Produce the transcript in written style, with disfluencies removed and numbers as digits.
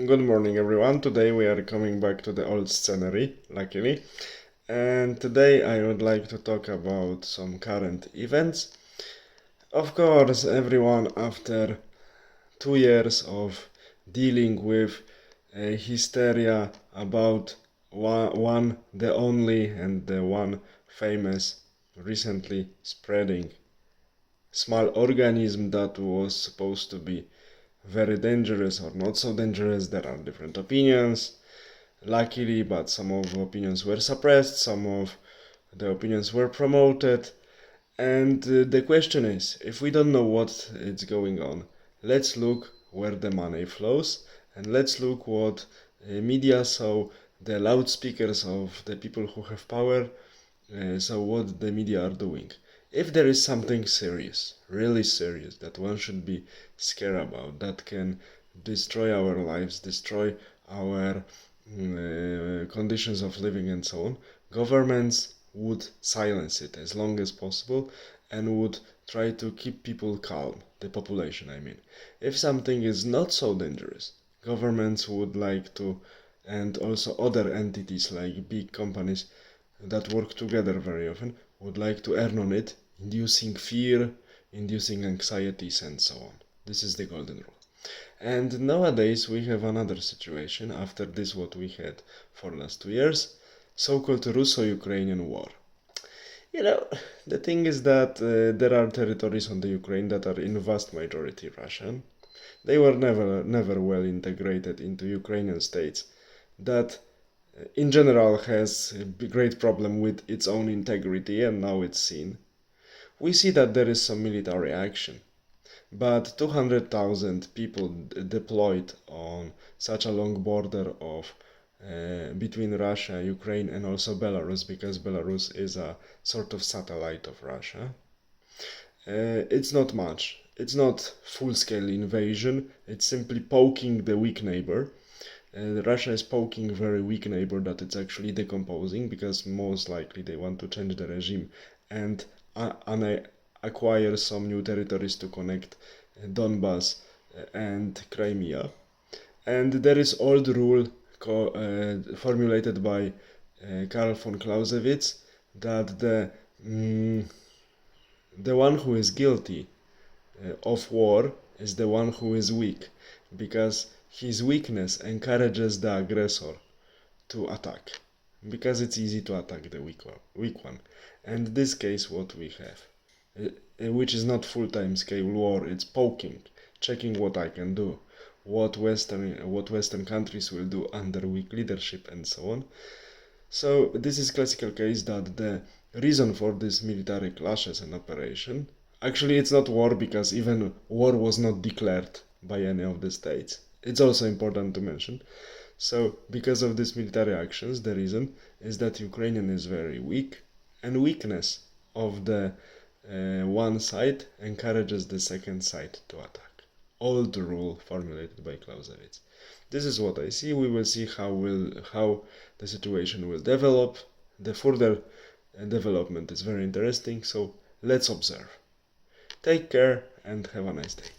Good morning, everyone. Today we are coming back to the old scenery, luckily. And today I would like to talk about some current events. Of course, everyone, after 2 years of dealing with hysteria about the only and the one famous, recently spreading small organism that was supposed to be very dangerous or not so dangerous. There are different opinions, luckily, but some of the opinions were suppressed, some of the opinions were promoted. And the question is, if we don't know what is going on, let's look where the money flows, and let's look what media, so the loudspeakers of the people who have power, so what the media are doing. If there is something serious, really serious, that one should be scared about, that can destroy our lives, destroy our conditions of living and so on, governments would silence it as long as possible and would try to keep people calm, the population I mean. If something is not so dangerous, governments would like to, and also other entities like big companies that work together very often, would like to earn on it, inducing fear, inducing anxieties and so on. This is the golden rule. And nowadays we have another situation after this what we had for last 2 years, so-called Russo-Ukrainian war. You know, the thing is that there are territories on the Ukraine that are in vast majority Russian. They were never well integrated into Ukrainian states that in general has a great problem with its own integrity, and now it's seen. We see that there is some military action, but 200,000 people deployed on such a long border of between Russia, Ukraine, and also Belarus, because Belarus is a sort of satellite of Russia. It's not much. It's not full-scale invasion. It's simply poking the weak neighbor. Russia is poking very weak neighbor that it's actually decomposing, because most likely they want to change the regime and acquire some new territories to connect Donbass and Crimea. And there is old rule formulated by Karl von Clausewitz that the one who is guilty of war is the one who is weak, because his weakness encourages the aggressor to attack, because it's easy to attack the weak one. And in this case what we have, which is not full-time scale war, it's poking, checking what I can do, what Western countries will do under weak leadership and so on. So this is classical case that the reason for this military clashes and operation, actually it's not war, because even war was not declared by any of the states. It's also important to mention. So because of these military actions, the reason is that Ukrainian is very weak, and weakness of the one side encourages the second side to attack. Old rule formulated by Clausewitz. This is what I see. We will see how the situation will develop. The further development is very interesting, so let's observe. Take care and have a nice day.